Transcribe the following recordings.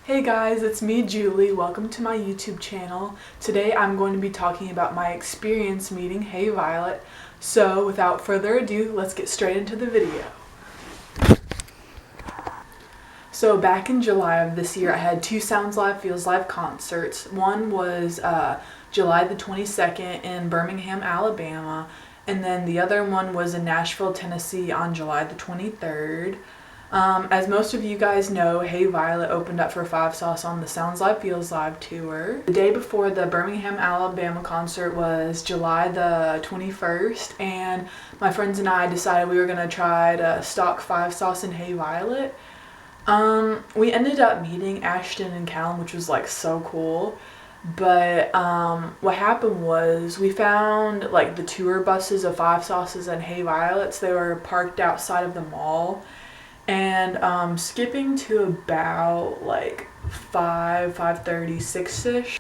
Hey guys, it's me, Julie. Welcome to my YouTube channel. Today I'm going to be talking about my experience meeting Hey Violet. So without further ado, let's get straight into the video. So back in July of this year, I had two Sounds Live Feels Live concerts. One was July the 22nd in Birmingham, Alabama, and then the other one was in Nashville, Tennessee on July the 23rd. As most of you guys know, Hey Violet opened up for Five Sauce on the Sounds Live Feels Live tour. The day before the Birmingham, Alabama concert was July the 21st, and my friends and I decided we were going to try to stalk Five Sauce and Hey Violet. We ended up meeting Ashton and Callum, which was like so cool. But what happened was we found like the tour buses of Five Sauces and Hey Violets. They were parked outside of the mall. And skipping to about like 5:30, 6-ish,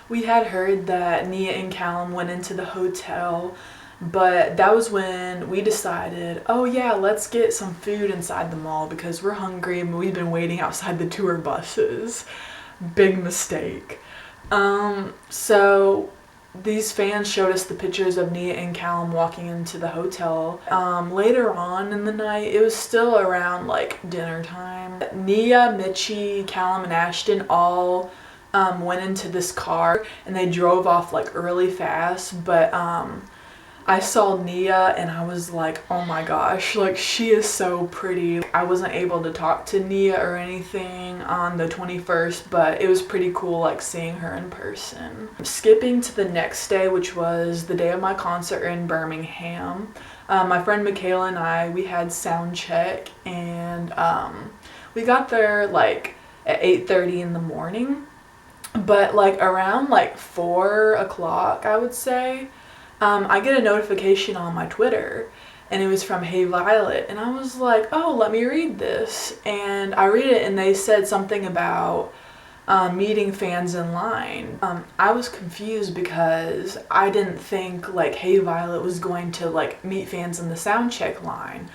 we had heard that Nia and Callum went into the hotel, but that was when we decided, oh yeah, let's get some food inside the mall because we're hungry and we've been waiting outside the tour buses. Big mistake. So these fans showed us the pictures of Nia and Callum walking into the hotel. Later on in the night, it was still around like dinner time. Nia, Mitchie, Callum, and Ashton all went into this car and they drove off like really fast, but I saw Nia and I was like, oh my gosh, like she is so pretty. I wasn't able to talk to Nia or anything on the 21st, but it was pretty cool like seeing her in person. Skipping to the next day, which was the day of my concert in Birmingham, my friend Michaela and we had sound check, and we got there like at 8:30 in the morning, but like around like 4 o'clock, I would say, I get a notification on my Twitter, and it was from Hey Violet, and I was like, oh, let me read this. And I read it, and they said something about meeting fans in line. I was confused because I didn't think like Hey Violet was going to like meet fans in the sound check line.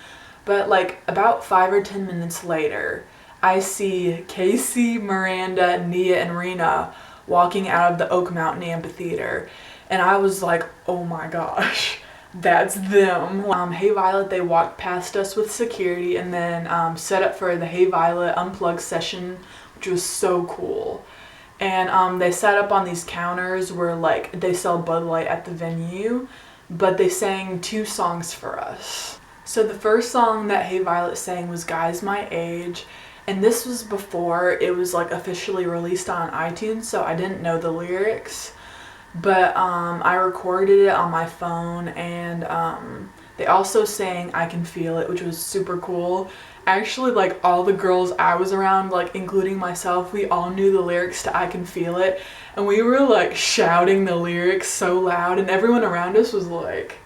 But like about 5 or 10 minutes later, I see Casey, Miranda, Nia, and Rena walking out of the Oak Mountain Amphitheater. And I was like, oh my gosh, that's them. Hey Violet, they walked past us with security and then set up for the Hey Violet Unplugged session, which was so cool. And they sat up on these counters where like they sell Bud Light at the venue, but they sang 2 songs for us. So the first song that Hey Violet sang was Guys My Age, and this was before it was like officially released on iTunes, so I didn't know the lyrics. But I recorded it on my phone, and they also sang I Can Feel It, which was super cool. Actually, like all the girls I was around, like including myself, we all knew the lyrics to I Can Feel It, and we were like shouting the lyrics so loud, and everyone around us was like,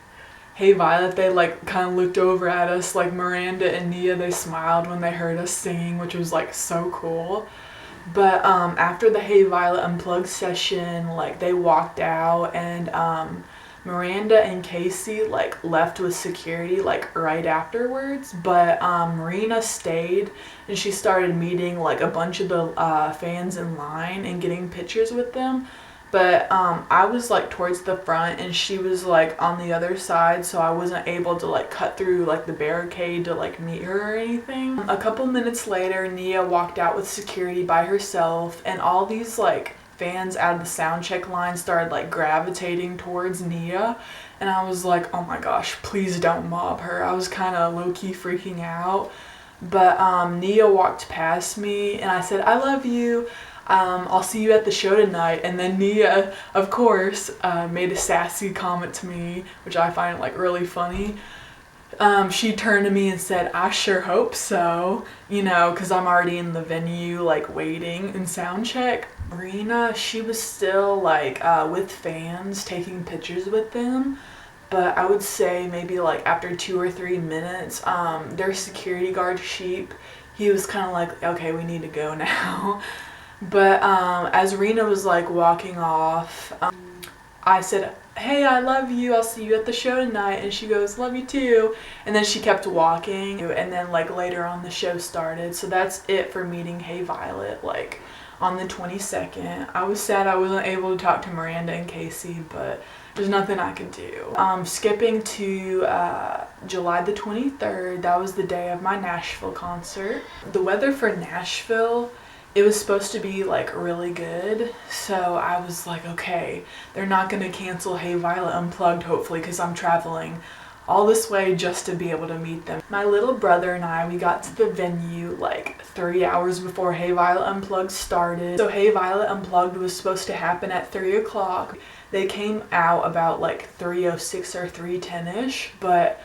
Hey Violet. They like kind of looked over at us, like Miranda and Nia, they smiled when they heard us singing, which was like so cool. But after the Hey Violet Unplugged session, like they walked out, and Miranda and Casey like left with security like right afterwards. But Marina stayed, and she started meeting like a bunch of the fans in line and getting pictures with them. But I was like towards the front, and she was like on the other side, so I wasn't able to like cut through like the barricade to like meet her or anything. A couple minutes later, Nia walked out with security by herself, and all these like fans out of the sound check line started like gravitating towards Nia, and I was like, oh my gosh, please don't mob her. I was kind of low-key freaking out. But Nia walked past me, and I said, I love you. I'll see you at the show tonight. And then Nia, of course, made a sassy comment to me, which I find like really funny. She turned to me and said, I sure hope so, you know, because I'm already in the venue like waiting in sound check. Rena, she was still like with fans taking pictures with them, but I would say maybe like after 2 or 3 minutes, their security guard Sheep, he was kind of like, okay, we need to go now. But as Rena was like walking off, I said, hey, I love you, I'll see you at the show tonight. And she goes, love you too. And then she kept walking, and then like later on the show started. So that's it for meeting Hey Violet, like on the 22nd. I was sad I wasn't able to talk to Miranda and Casey, but there's nothing I could do. Skipping to July the 23rd, that was the day of my Nashville concert. The weather for Nashville, it was supposed to be like really good, so I was like, okay, they're not gonna cancel Hey Violet Unplugged hopefully, because I'm traveling all this way just to be able to meet them. My little brother and I, we got to the venue like 3 hours before Hey Violet Unplugged started. So Hey Violet Unplugged was supposed to happen at 3 o'clock. They came out about like 3:06 or 3:10ish, but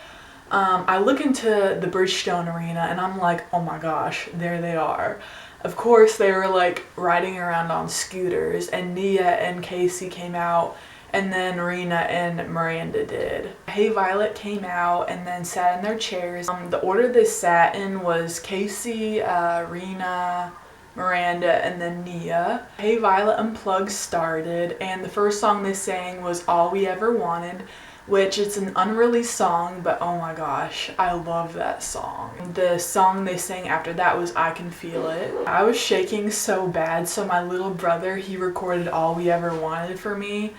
I look into the Bridgestone Arena and I'm like, oh my gosh, there they are. Of course, they were like riding around on scooters, and Nia and Casey came out, and then Rena and Miranda did. Hey Violet came out and then sat in their chairs. The order they sat in was Casey, Rena, Miranda, and then Nia. Hey Violet Unplugged started, and the first song they sang was All We Ever Wanted, which it's an unreleased song, but oh my gosh, I love that song. The song they sang after that was I Can Feel It. I was shaking so bad, so my little brother, he recorded All We Ever Wanted for me,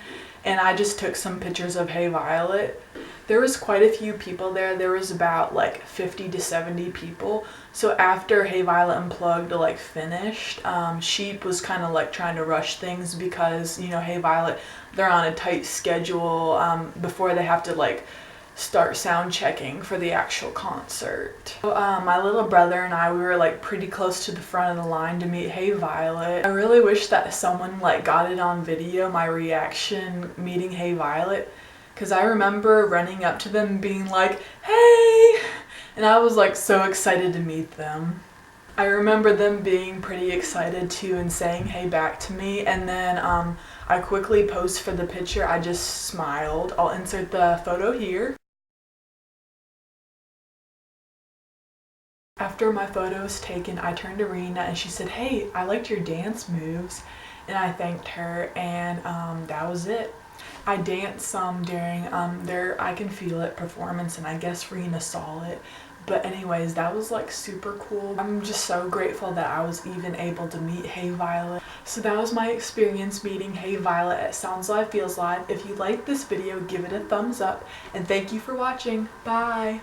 and I just took some pictures of Hey Violet. There was quite a few people there. There was about like 50 to 70 people. So after Hey Violet Unplugged like finished, Sheep was kind of like trying to rush things because, you know, Hey Violet, they're on a tight schedule before they have to like start sound checking for the actual concert. So, my little brother and I, we were like pretty close to the front of the line to meet Hey Violet. I really wish that someone like got it on video, my reaction meeting Hey Violet, because I remember running up to them being like, hey! And I was like so excited to meet them. I remember them being pretty excited too and saying hey back to me, and then I quickly posed for the picture. I just smiled. I'll insert the photo here. After my photo was taken, I turned to Rena and she said, hey, I liked your dance moves. And I thanked her, and that was it. I danced some during their I Can Feel It performance, and I guess Rena saw it. But anyways, that was like super cool. I'm just so grateful that I was even able to meet Hey Violet. So that was my experience meeting Hey Violet at Sounds Live Feels Live. If you liked this video, give it a thumbs up, and thank you for watching. Bye!